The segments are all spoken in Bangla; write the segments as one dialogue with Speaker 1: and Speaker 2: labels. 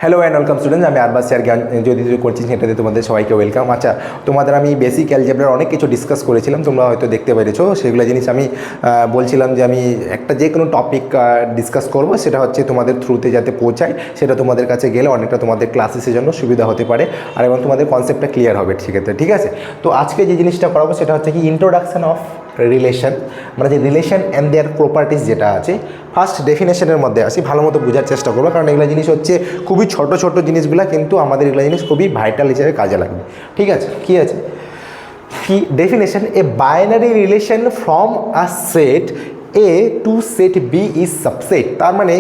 Speaker 1: হ্যালো অ্যান্ড ওয়েলকাম স্টুডেন্টস, আমি আরবাস স্যার জ্ঞান যদি কোচিং সেন্টারে তোমাদের সবাইকে ওয়েলকাম। আচ্ছা, তোমাদের আমি বেসিক অ্যালজেব্রার অনেক কিছু ডিসকাস করেছিলাম, তোমরা হয়তো দেখতে পেরেছো। সেগুলো জিনিস আমি বলছিলাম যে আমি একটা যে কোনো টপিক ডিসকাস করব, সেটা হচ্ছে তোমাদের থ্রুতে যাতে পৌঁছায়, সেটা তোমাদের কাছে গেলে অনেকটা তোমাদের ক্লাসেসের জন্য সুবিধা হতে পারে আর এবং তোমাদের কনসেপ্টটা ক্লিয়ার হবে সেক্ষেত্রে। ঠিক আছে, তো আজকে যে জিনিসটা করাবো সেটা হচ্ছে কি ইন্ট্রোডাকশন অফ রিলেশন, মানে যে রিলেশন অ্যান্ড দেয়ার প্রপার্টিস যেটা আছে। ফার্স্ট ডেফিনেশনের মধ্যে আসি, ভালো মতো বোঝার চেষ্টা করবো, কারণ এগুলো জিনিস হচ্ছে খুবই ছোট ছোট জিনিসগুলো, কিন্তু আমাদের এগুলো জিনিস খুবই ভাইটাল হিসেবে কাজে লাগবে। ঠিক আছে, কী আছে কি definition? A binary relation from a set A to set B is subset. তার মানে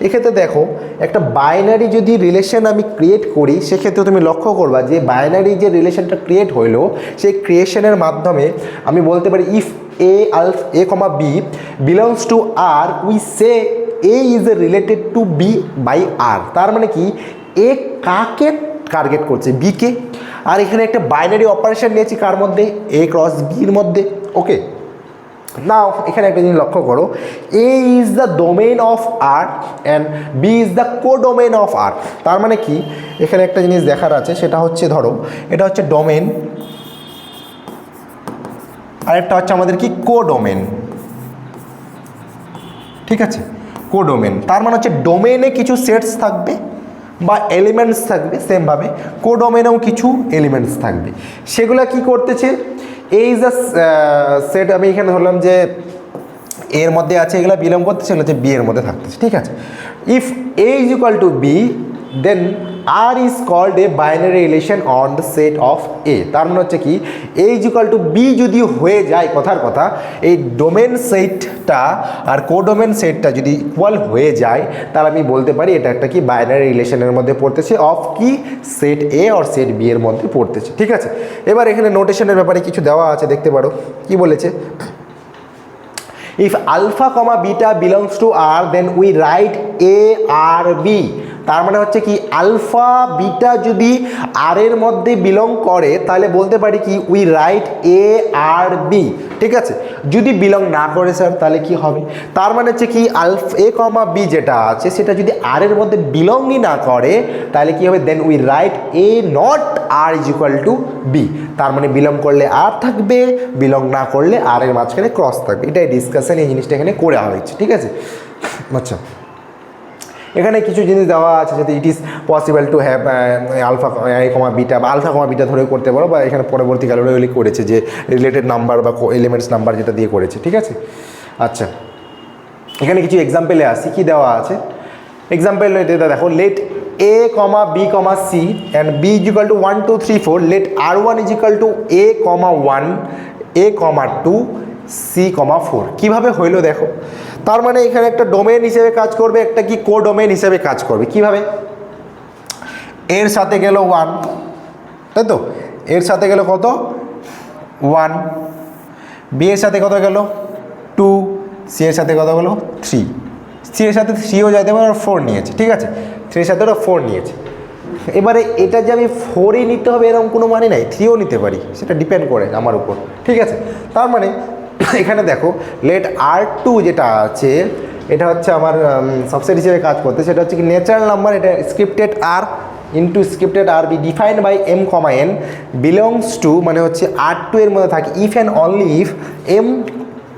Speaker 1: এক্ষেত্রে দেখো, একটা বাইনারি যদি রিলেশন আমি ক্রিয়েট করি, সেক্ষেত্রে তুমি লক্ষ্য করবা যে বাইনারি যে রিলেশনটা ক্রিয়েট হইলো, সেই ক্রিয়েশনের মাধ্যমে আমি বলতে পারি if a comma b belongs to r, we say a is related to b by r। তার মানে কি এ কাকে টার্গেট করছে? বি কে। আর এখানে একটা বাইনারি অপারেশন নিয়েছি কার মধ্যে? এ ক্রস বির মধ্যে। ওকে, নাও এখানে একটা জিনিস লক্ষ্য করো, A is the domain of R and B is the codomain of R. তার মানে কি এখানে একটা জিনিস দেখার আছে, সেটা হচ্ছে ধরো এটা হচ্ছে ডোমেইন, আরেকটা হচ্ছে আমাদের কি কোডোমেইন। ঠিক আছে, কোডোমেইন তার মানে হচ্ছে ডোমেইনে কিছু সেটস থাকবে বা এলিমেন্টস থাকবে, সেমভাবে কোডোমেইনেও কিছু এলিমেন্টস থাকবে। সেগুলো কি করতেছে? এই যে সেট আমি এখানে ধরলাম যে এর মধ্যে আছে, এগুলো বিলং করতেছে, এগুলো হচ্ছে বি এর মধ্যে থাকতেছে। ঠিক আছে, if A is equal to B then R is called a binary relation on the set of A. তার মানে হচ্ছে কি A is equal to B যদি হয়ে যায়, কথার কথা এই ডোমেন সেটটা আর কোডোমেন সেটটা যদি ইকুয়াল হয়ে যায়, তাহলে আমি বলতে পারি এটা একটা কি বাইনারি রিলেশনের মধ্যে পড়তেছে, অফ কি সেট এ আর সেট বি এর মধ্যে পড়তেছে। ঠিক আছে, এবার এখানে নোটেশনের ব্যাপারে কিছু দেওয়া আছে, দেখতে পারো কি বলেছে। If alpha comma beta belongs to R, then we write A R B। তার মানে হচ্ছে কি আলফা বিটা যদি আর এর মধ্যে বিলং করে, তাহলে বলতে পারি কি we write A R B. ঠিক আছে, যদি বিলং না করে স্যার তাহলে কি হবে? তার মানে হচ্ছে কি এ কমা বি যেটা আছে সেটা যদি আর এর মধ্যে বিলংই না করে, তাহলে কি হবে? Then we write A not R is equal to B. তার মানে বিলং করলে আর থাকবে, বিলং না করলে আর এর মাঝখানে ক্রস থাকবে। এটাই ডিসকাশন, এই জিনিসটা এখানে করা হয়েছে। ঠিক আছে, আচ্ছা এখানে কিছু জিনিস দেওয়া আছে, যাতে it is possible to have alpha a comma beta বা আলফা কমা বিটা ধরে করতে পারো, বা এখানে পরবর্তীকালে ওগুলি করেছে যে রিলেটেড নাম্বার বা এলিমেন্টস নাম্বার যেটা দিয়ে করেছে। ঠিক আছে, আচ্ছা এখানে কিছু এক্সাম্পলে আসি, কি দেওয়া আছে এক্সাম্পল এটা দেখো, late a comma b comma c and b is equal to 1 2 3 4, let r1 is equal to a comma 1 a comma 2 c comma 4। কিভাবে হইলো দেখো, তার মানে এখানে একটা ডোমেইন হিসেবে কাজ করবে, একটা কি কোডোমেইন হিসেবে কাজ করবে। কিভাবে? এর সাথে গেল 1, তাই তো, এর সাথে গেল কত? 1, বি এর সাথে কত গেল? 2, সি এর সাথে কত গেল? 3, সি এর সাথে 3ও যাইতে পারে, 4 নিয়েছে। ঠিক আছে, 3 এর সাথে ওরা 4 নিয়েছে। এবারে এটা যে আমি 4ই নিতে হবে এরকম কোনো মানে নাই, 3ও নিতে পারি, সেটা ডিপেন্ড করে আমার উপর। ঠিক আছে, তার মানে এখানে দেখো লেট R2 যেটা আছে, এটা হচ্ছে আমার সাবসেট হিসেবে কাজ করতে, সেটা হচ্ছে কি ন্যাচারাল নাম্বার, এটা scripted R into scripted R be defined by M comma N belongs to, মানে হচ্ছে R2 এর মধ্যে থাকে if and only if M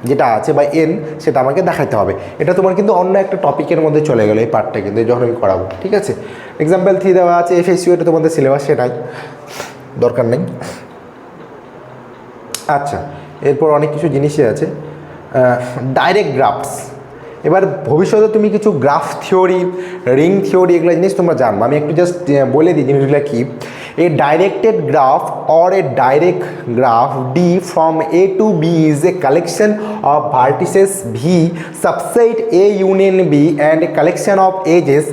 Speaker 1: যেটা আছে বা এন সেটা আমাকে দেখাতে হবে। এটা তোমার কিন্তু অন্য একটা টপিকের মধ্যে চলে গেলো এই পার্টটা, কিন্তু যখন আমি করাবো। ঠিক আছে, এক্সাম্পল 3 দেওয়া আছে, এফএসইউ, এটা তোমাদের সিলেবাসে নাই, দরকার নেই। আচ্ছা, এরপর অনেক কিছু জিনিসই আছে, ডাইরেক্ট গ্রাফস। এবার ভবিষ্যতে তুমি কিছু গ্রাফ থিওরি, রিং থিওরি, এগুলো জিনিস তোমরা জানবো। আমি একটু জাস্ট বলে দিই জিনিসগুলো কি। A directed graph or a direct graph D from A to B is a collection of vertices V subset A union B and a collection of edges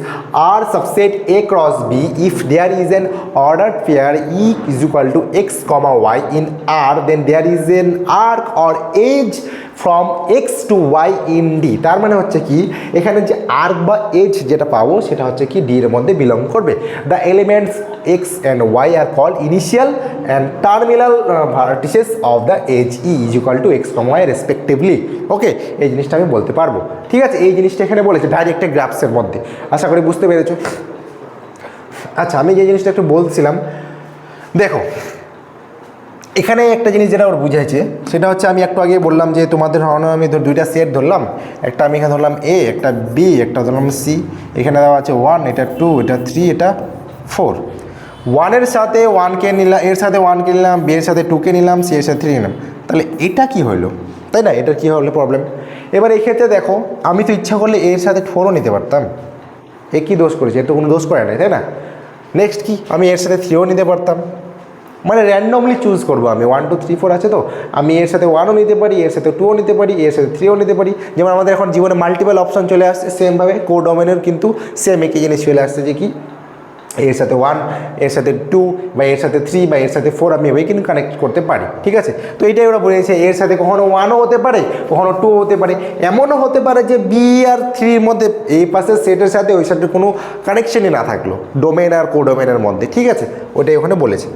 Speaker 1: R subset A cross B if there is an ordered pair E is equal to X comma Y in R, then there is an arc or edge from X to Y in D। তার মানে হচ্ছে কি এখানে যে আর্ক বা এজ যেটা পাবো সেটা হচ্ছে কি ডি এর মধ্যে বিলং করবে। The elements X and Y are called initial and terminal vertices of the edge E is equal to X comma Y respectively। ওকে, এই জিনিসটা আমি বলতে পারবো। ঠিক আছে, এই জিনিসটা এখানে বলেছে ডাইরেক্টেড গ্রাফসের মধ্যে, আশা করি বুঝতে পেরেছো। আচ্ছা, আমি যে জিনিসটা একটু বলছিলাম, দেখো এখানে একটা জিনিস যেটা ওর বুঝাইছে সেটা হচ্ছে, আমি একটু আগে বললাম যে তোমাদের ধরনের আমি দুইটা সেট ধরলাম, একটা আমি এখানে ধরলাম এ, একটা বি, একটা ধরলাম সি। এখানে দেওয়া আছে 1, এটা 2, এটা 3, এটা 4। 1-এর সাথে 1কে নিলাম, এর সাথে 1কে নিলাম, বি এর সাথে 2কে নিলাম, সি এর সাথে 3 নিলাম, তাহলে এটা কি হলো, তাই না? এটার কী হলো প্রবলেম? এবার এই ক্ষেত্রে দেখো, আমি তো ইচ্ছা করলে এর সাথে 4ও নিতে পারতাম, এ কী দোষ করেছে? এর তো কোনো দোষ করে নাই, তাই না? নেক্সট কি, আমি এর সাথে 3ও নিতে পারতাম, মানে র্যান্ডমলি চুজ করবো আমি। 1 2 3 4 আছে, তো আমি এর সাথে 1ও নিতে পারি, এর সাথে 2ও নিতে পারি, এর সাথে 3ও নিতে পারি। যেমন আমাদের এখন জীবনে মাল্টিপল অপশন চলে আসছে, সেমভাবে কোডোমেনের কিন্তু সেম একই জিনিস চলে আসছে, যে কি এর সাথে 1, এর সাথে 2, বা এর সাথে 3, বা এর সাথে 4 আমি এভাবে কিন্তু কানেক্ট করতে পারি, ঠিক আছে? তো এটাই ওরা বলেছে, এর সাথে কখনো 1ও হতে পারে, কখনো 2ও হতে পারে। এমনও হতে পারে যে বি আর 3-র মধ্যে এই পাশের সেটের সাথে ওই সাথে কোনো কানেকশনই না থাকলো, ডোমেন আর কোডোমেনের মধ্যে, ঠিক আছে? ওটাই ওখানে বলেছে।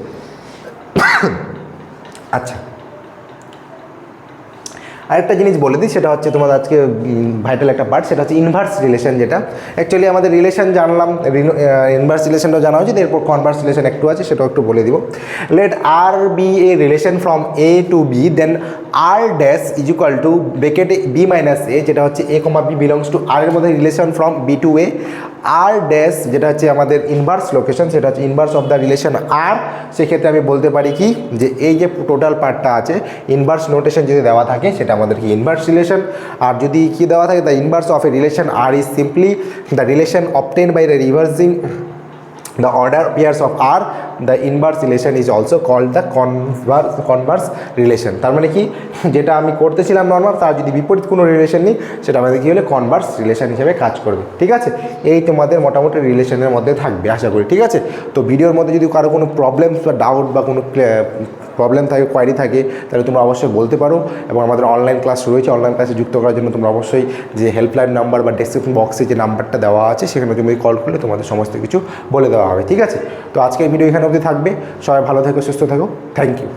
Speaker 1: আচ্ছা, আরেকটা জিনিস বলে দিই, সেটা হচ্ছে তোমাদের আজকে ভাইটাল একটা পার্ট, সেটা হচ্ছে ইনভার্স রিলেশন। যেটা অ্যাকচুয়ালি আমাদের রিলেশন জানলাম, ইনভার্স রিলেশনটাও জানা উচিত, এরপর কনভার্স রিলেশন একটু আছে, সেটাও একটু বলে দিব। Let R be a relation from A to B, then R dash is equal to bracket B minus A, যেটা হচ্ছে A comma B belongs to R এর মধ্যে relation from B to A. R dash যেটা হচ্ছে আমাদের ইনভার্স লোকেশন, সেটা হচ্ছে inverse of the relation R. সেক্ষেত্রে আমি বলতে পারি কি, যে এই যে টোটাল পার্টটা আছে, ইনভার্স নোটেশন যদি দেওয়া থাকে সেটা আমাদের কি ইনভার্স রিলেশন। আর যদি কি দেওয়া থাকে, the inverse of a relation R is simply the relation obtained by reversing the order pairs of R, the inverse relation is also called the converse relation। তার মানে কি, যেটা আমি করতেছিলাম নর্মাল, তার যদি বিপরীত কোনো রিলেশন নিই, সেটা আমাদের কী হলে কনভার্স রিলেশন হিসেবে কাজ করবে, ঠিক আছে? এই তোমাদের মোটামুটি রিলেশনের মধ্যে থাকবে আশা করি, ঠিক আছে? তো ভিডিওর মধ্যে যদি কারো কোনো প্রবলেম বা ডাউট বা কোনো প্রবলেম থাকে, কোয়ারি থাকে, তাহলে তোমরা অবশ্যই বলতে পারো। এবং আমাদের অনলাইন ক্লাস শুরু হয়েছে, অনলাইন ক্লাসে যুক্ত করার জন্য তোমরা অবশ্যই যে হেল্পলাইন নাম্বার বা ডেসক্রিপশন বক্সে যে নাম্বারটা দেওয়া আছে, সেখানে তুমি কল করলে তোমাদের সমস্ত কিছু বলে দেওয়া হবে, ঠিক আছে? তো আজকের ভিডিও এখানে অবধি থাকবে। সবাই ভালো থেকো, সুস্থ থাকো, থ্যাংক ইউ।